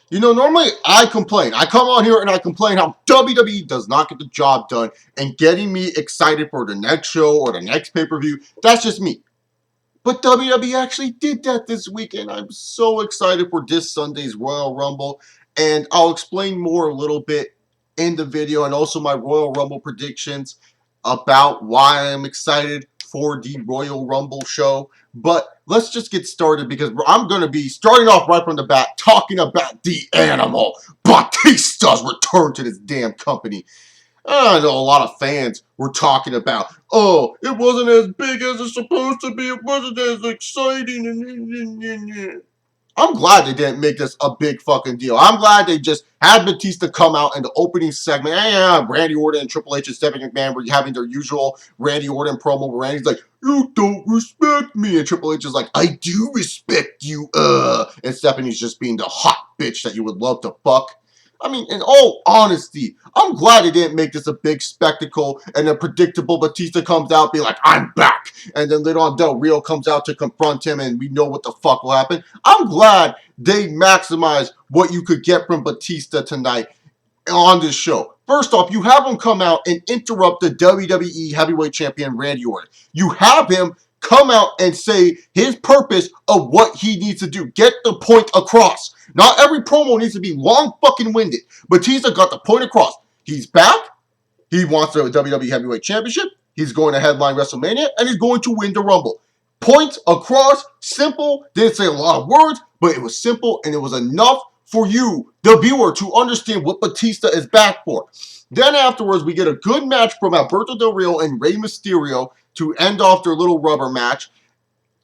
You know, normally I complain. I come on here and I complain how WWE does not get the job done and getting me excited for the next show or the next pay-per-view. That's just me. But WWE actually did that this weekend. I'm so excited for this Sunday's Royal Rumble. And I'll explain more a little bit in the video and also my Royal Rumble predictions about why I'm excited for the Royal Rumble show. But let's just get started because I'm going to be starting off right from the bat talking about the Animal Batista's return to this damn company. I know a lot of fans were talking about, oh, it wasn't as big as it's supposed to be. It wasn't as exciting. I'm glad they didn't make this a big fucking deal. I'm glad they just had Batista come out in the opening segment. Yeah, Randy Orton and Triple H and Stephanie McMahon were having their usual Randy Orton promo where Randy's like, you don't respect me. And Triple H is like, I do respect you, And Stephanie's just being the hot bitch that you would love to fuck. I mean, in all honesty, I'm glad they didn't make this a big spectacle and then predictable Batista comes out be like, I'm back. And then later on Del Rio comes out to confront him and we know what the fuck will happen. I'm glad they maximized what you could get from Batista tonight on this show. First off, you have him come out and interrupt the WWE Heavyweight Champion Randy Orton. You have him come out and say his purpose of what he needs to do. Get the point across. Not every promo needs to be long fucking winded. Batista got the point across. He's back. He wants the WWE Heavyweight Championship. He's going to headline WrestleMania, and he's going to win the Rumble. Points across, simple. Didn't say a lot of words, but it was simple, and it was enough for you, the viewer, to understand what Batista is back for. Then afterwards, we get a good match from Alberto Del Rio and Rey Mysterio to end off their little rubber match.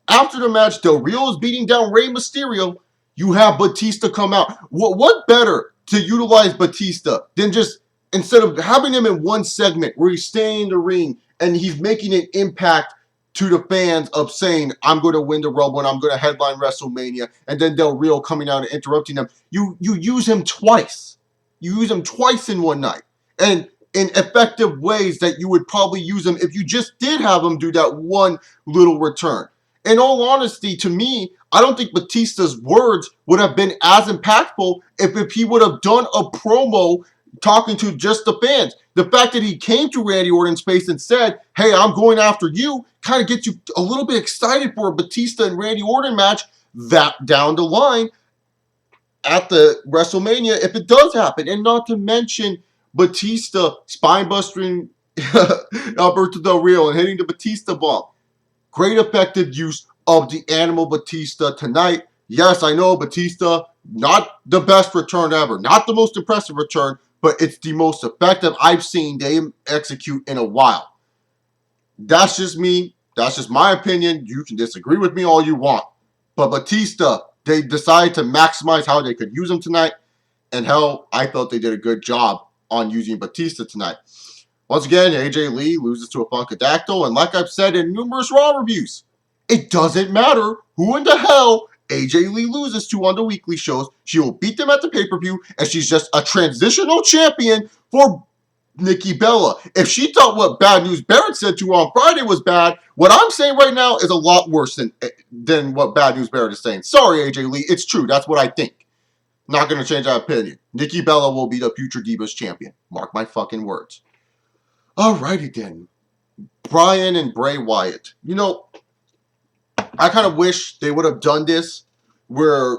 After the match, Del Rio is beating down Rey Mysterio. You have Batista come out. What better to utilize Batista than just, instead of having him in one segment where he's staying in the ring and he's making an impact to the fans of saying, I'm going to win the Rumble and I'm going to headline WrestleMania, and then Del Rio coming out and interrupting them. You use him twice. You use him twice in one night. And in effective ways that you would probably use him if you just did have him do that one little return. In all honesty, to me, I don't think Batista's words would have been as impactful if he would have done a promo talking to just the fans. The fact that he came to Randy Orton's face and said, hey, I'm going after you, kind of gets you a little bit excited for a Batista and Randy Orton match that down the line at the WrestleMania if it does happen. And not to mention Batista spine-busting Alberto Del Rio and hitting the Batista bomb. Great effective use of the Animal Batista tonight. Yes, I know Batista, not the best return ever, not the most impressive return, but it's the most effective I've seen them execute in a while. That's just me. That's just my opinion. You can disagree with me all you want. But Batista, they decided to maximize how they could use him tonight. And hell, I felt they did a good job on using Batista tonight. Once again, AJ Lee loses to a Funkadactyl, and like I've said in numerous Raw reviews, it doesn't matter who in the hell AJ Lee loses to on the weekly shows. She will beat them at the pay-per-view, and she's just a transitional champion for Nikki Bella. If she thought what Bad News Barrett said to her on Friday was bad, what I'm saying right now is a lot worse than what Bad News Barrett is saying. Sorry, AJ Lee, it's true. That's what I think. Not going to change that opinion. Nikki Bella will be the future Divas champion. Mark my fucking words. Alrighty then. Bryan and Bray Wyatt. You know, I kind of wish they would have done this where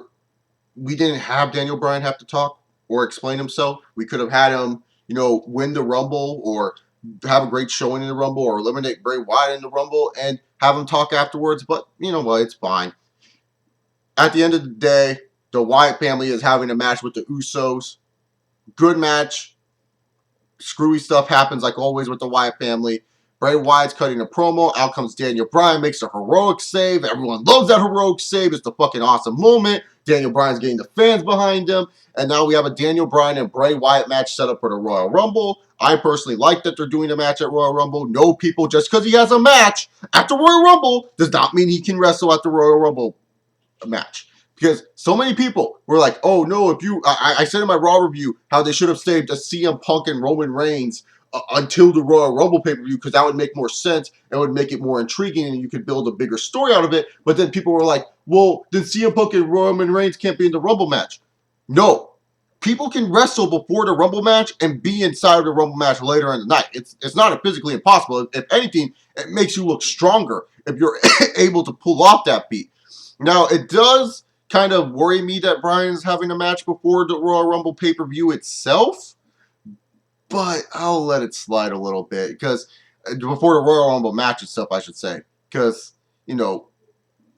we didn't have Daniel Bryan have to talk or explain himself. We could have had him, you know, win the Rumble or have a great showing in the Rumble or eliminate Bray Wyatt in the Rumble and have him talk afterwards. But you know what? It's fine. At the end of the day, the Wyatt family is having a match with the Usos. Good match. Screwy stuff happens like always with the Wyatt family. Bray Wyatt's cutting a promo. Out comes Daniel Bryan, makes a heroic save. Everyone loves that heroic save. It's the fucking awesome moment. Daniel Bryan's getting the fans behind him. And now we have a Daniel Bryan and Bray Wyatt match set up for the Royal Rumble. I personally like that they're doing a match at Royal Rumble. No, people, just because he has a match at the Royal Rumble does not mean he can wrestle at the Royal Rumble match. Because so many people were like, oh no, if you, I said in my Raw review how they should have saved a CM Punk and Roman Reigns until the Royal Rumble pay-per-view because that would make more sense and would make it more intriguing and you could build a bigger story out of it. But then people were like, well, then CM Punk and Roman Reigns can't be in the Rumble match. No, people can wrestle before the Rumble match and be inside of the Rumble match later in the night. It's not physically impossible. If anything, it makes you look stronger if you're able to pull off that beat. Now, it does kind of worry me that Bryan's having a match before the Royal Rumble pay-per-view itself, but I'll let it slide a little bit because before the Royal Rumble match itself, I should say, because, you know,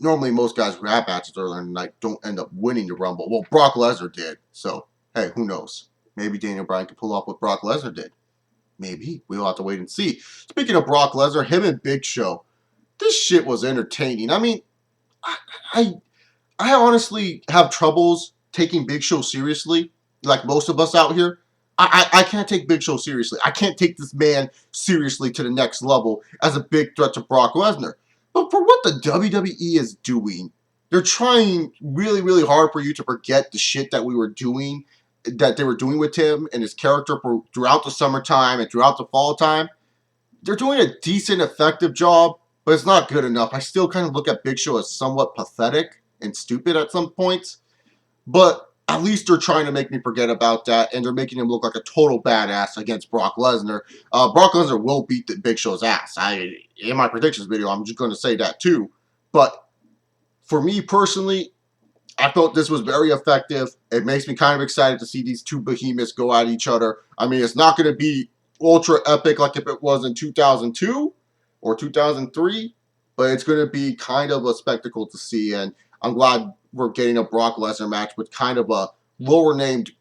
normally most guys who have matches earlier in the night don't end up winning the Rumble. Well, Brock Lesnar did, so hey, who knows? Maybe Daniel Bryan can pull off what Brock Lesnar did. Maybe. We'll have to wait and see. Speaking of Brock Lesnar, him and Big Show, this shit was entertaining. I mean, I honestly have troubles taking Big Show seriously, like most of us out here. I can't take Big Show seriously. I can't take this man seriously to the next level as a big threat to Brock Lesnar. But for what the WWE is doing, they're trying really, really hard for you to forget the shit that we were doing, that they were doing with him and his character throughout the summertime and throughout the fall time. They're doing a decent, effective job, but it's not good enough. I still kind of look at Big Show as somewhat pathetic and stupid at some points, but at least they're trying to make me forget about that, and they're making him look like a total badass against Brock Lesnar. Brock Lesnar will beat the Big Show's ass. In my predictions video, I'm just going to say that too. But for me personally, I thought this was very effective. It makes me kind of excited to see these two behemoths go at each other. I mean, it's not going to be ultra epic like if it was in 2002 or 2003, but it's going to be kind of a spectacle to see, and I'm glad we're getting a Brock Lesnar match with kind of a lower named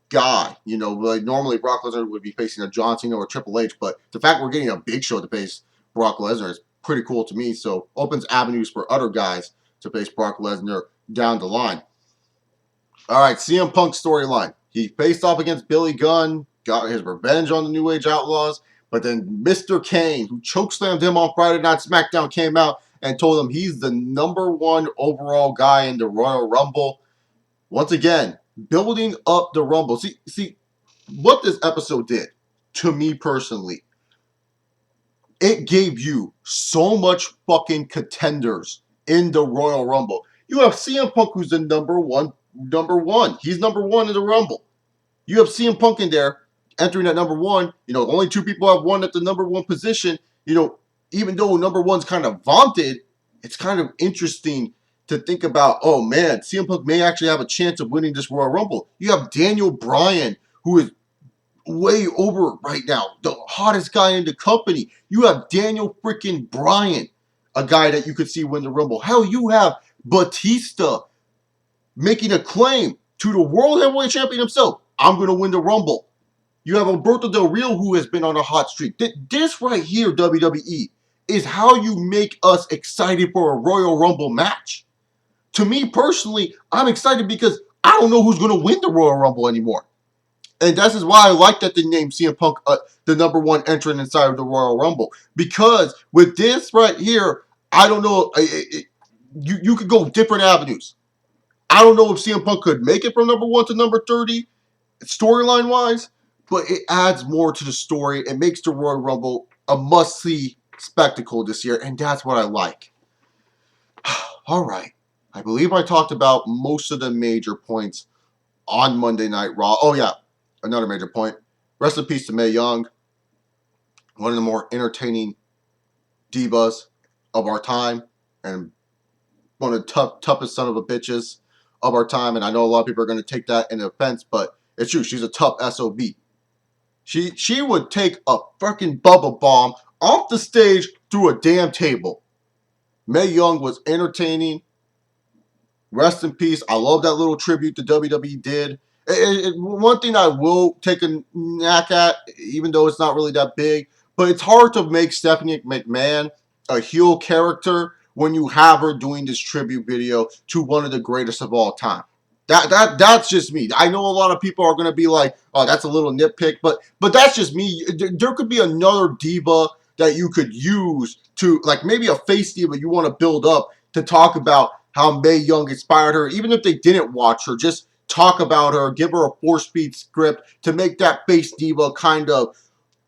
guy. You know, like normally Brock Lesnar would be facing a John Cena or Triple H, but the fact we're getting a Big Show to face Brock Lesnar is pretty cool to me. So opens avenues for other guys to face Brock Lesnar down the line. All right, CM Punk storyline. He faced off against Billy Gunn, got his revenge on the New Age Outlaws, but then Mr. Kane, who chokeslammed him on Friday Night SmackDown, came out and told him he's the #1 overall guy in the Royal Rumble. Once again, building up the Rumble. See what this episode did to me personally. It gave you so much fucking contenders in the Royal Rumble. You have CM Punk, who's the number one. He's #1 in the Rumble. You have CM Punk in there entering at #1. You know, only two people have won at the #1 position. You know, even though #1's kind of vaunted, it's kind of interesting to think about, oh man, CM Punk may actually have a chance of winning this Royal Rumble. You have Daniel Bryan, who is way over right now, the hottest guy in the company. You have Daniel freaking Bryan, a guy that you could see win the Rumble. Hell, you have Batista making a claim to the World Heavyweight Champion himself. I'm going to win the Rumble. You have Alberto Del Rio, who has been on a hot streak. This right here, WWE, is how you make us excited for a Royal Rumble match. To me personally, I'm excited because I don't know who's going to win the Royal Rumble anymore. And this is why I like that they named CM Punk the #1 entrant inside of the Royal Rumble. Because with this right here, I don't know, you could go different avenues. I don't know if CM Punk could make it from #1 to number 30, storyline wise, but it adds more to the story. It makes the Royal Rumble a must-see spectacle this year, and that's what I like. All right. I believe I talked about most of the major points on Monday Night Raw. Oh, yeah. Another major point. Rest in peace to Mae Young. One of the more entertaining divas of our time, and one of the toughest son of a bitches of our time. And I know a lot of people are going to take that in offense, but it's true. She's a tough SOB. She would take a freaking bubble bomb off the stage through a damn table. Mae Young was entertaining. Rest in peace. I love that little tribute the WWE did. One thing I will take a knack at, even though it's not really that big, but it's hard to make Stephanie McMahon a heel character when you have her doing this tribute video to one of the greatest of all time. That's just me. I know a lot of people are going to be like, oh, that's a little nitpick, but that's just me. There could be another diva that you could use to, like maybe a face diva you want to build up to talk about how Mae Young inspired her, even if they didn't watch her, just talk about her, give her a 4-speed script to make that face diva kind of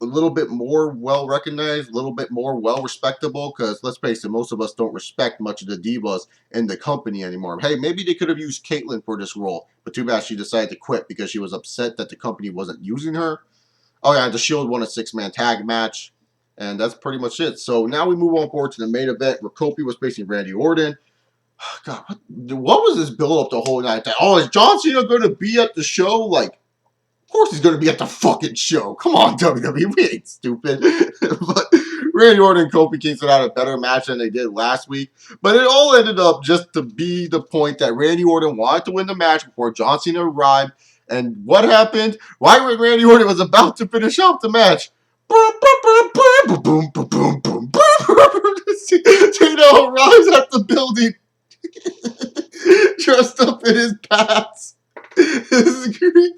a little bit more well recognized, a little bit more well respectable. Because let's face it, most of us don't respect much of the divas in the company anymore. Hey, maybe they could have used Caitlyn for this role, but too bad she decided to quit because she was upset that the company wasn't using her. Oh yeah, the Shield won a 6-man tag match, and that's pretty much it. So now we move on forward to the main event where Kofi was facing Randy Orton. God, what was this build up the whole night? Oh, is John Cena going to be at the show? Like, of course he's going to be at the fucking show. Come on, WWE, we ain't stupid. But Randy Orton and Kofi Kingston had a better match than they did last week. But it all ended up just to be the point that Randy Orton wanted to win the match before John Cena arrived. And what happened? Right when Randy Orton was about to finish off the match, Cena arrives at the building dressed up in his pants. His green.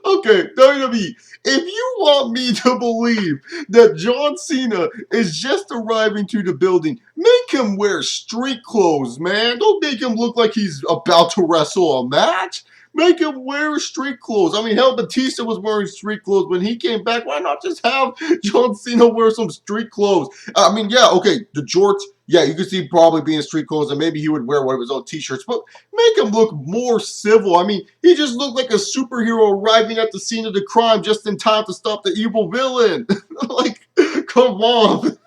Okay, WWE, if you want me to believe that John Cena is just arriving to the building, make him wear street clothes, man. Don't make him look like he's about to wrestle a match. Make him wear street clothes. I mean, hell, Batista was wearing street clothes when he came back. Why not just have John Cena wear some street clothes? I mean, yeah, okay, the jorts, yeah, you could see probably being street clothes, and maybe he would wear one of his own t-shirts, but make him look more civil. I mean, he just looked like a superhero arriving at the scene of the crime just in time to stop the evil villain. Like, come on.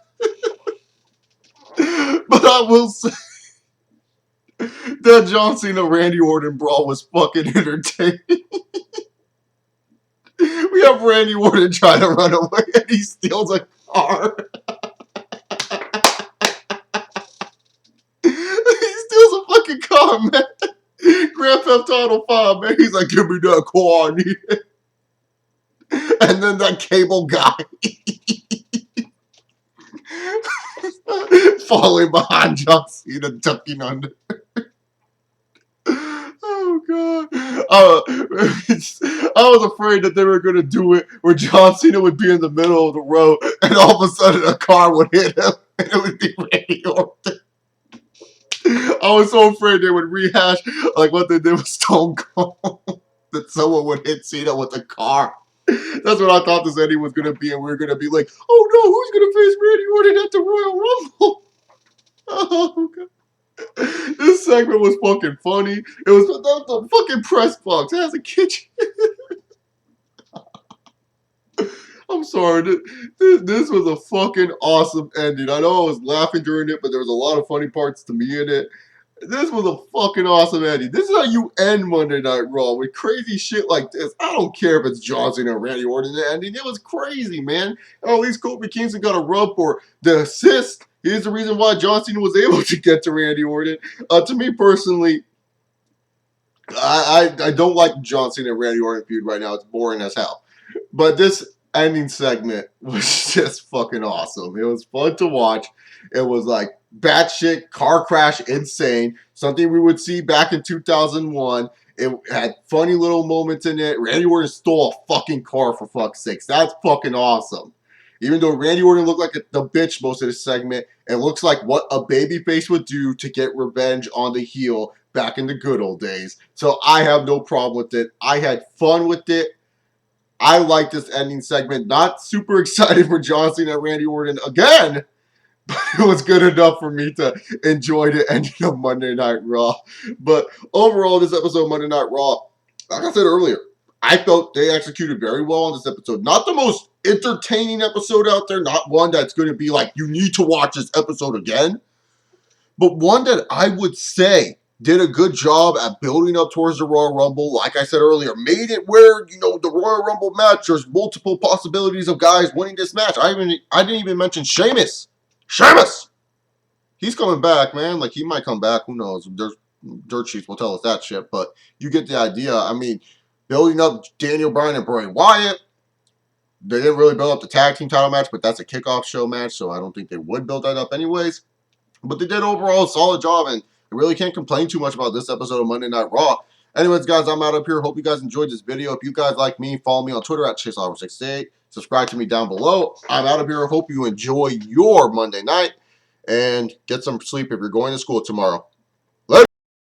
But I will say that John Cena Randy Orton brawl was fucking entertaining. We have Randy Orton trying to run away and he steals a car. He steals a fucking car, man. Grand Theft Auto 5, man. He's like, give me that car, I need it. And then that cable guy falling behind John Cena, ducking under. Oh god! I was afraid that they were gonna do it where John Cena would be in the middle of the road, and all of a sudden a car would hit him, and it would be Randy Orton. I was so afraid they would rehash like what they did with Stone Cold, that someone would hit Cena with a car. That's what I thought this ending was gonna be, and we were gonna be like, "Oh no, who's gonna face Randy Orton at the Royal Rumble?" Oh god. This segment was fucking funny. It was the fucking press box. It has a kitchen. I'm sorry. This was a fucking awesome ending. I know I was laughing during it, but there was a lot of funny parts to me in it. This was a fucking awesome ending. This is how you end Monday Night Raw, with crazy shit like this. I don't care if it's John Cena or Randy Orton ending. It was crazy, man. Oh, at least Kofi Kingston got a rub for the assist. Here's the reason why John Cena was able to get to Randy Orton. To me personally, I don't like John Cena and Randy Orton feud right now. It's boring as hell. But this ending segment was just fucking awesome. It was fun to watch. It was like batshit car crash insane. Something we would see back in 2001. It had funny little moments in it. Randy Orton stole a fucking car, for fuck's sakes. That's fucking awesome. Even though Randy Orton looked like the bitch most of this segment, it looks like what a babyface would do to get revenge on the heel back in the good old days. So I have no problem with it. I had fun with it. I like this ending segment. Not super excited for John Cena and Randy Orton again, but it was good enough for me to enjoy the ending of Monday Night Raw. But overall, this episode of Monday Night Raw, like I said earlier, I felt they executed very well on this episode. Not the most entertaining episode out there, not one that's going to be like, you need to watch this episode again, but one that I would say did a good job at building up towards the Royal Rumble. Like I said earlier, made it where, you know, the Royal Rumble match, there's multiple possibilities of guys winning this match. I didn't even mention Sheamus. Sheamus! He's coming back, man. Like, he might come back. Who knows? There's dirt sheets will tell us that shit, but you get the idea. I mean, building up Daniel Bryan and Bray Wyatt. They didn't really build up the tag team title match, but that's a kickoff show match, so I don't think they would build that up anyways. But they did overall a solid job, and I really can't complain too much about this episode of Monday Night Raw. Anyways, guys, I'm out up here. Hope you guys enjoyed this video. If you guys like me, follow me on Twitter at ChaseOliver68. Subscribe to me down below. I'm out of here. Hope you enjoy your Monday night, and get some sleep if you're going to school tomorrow.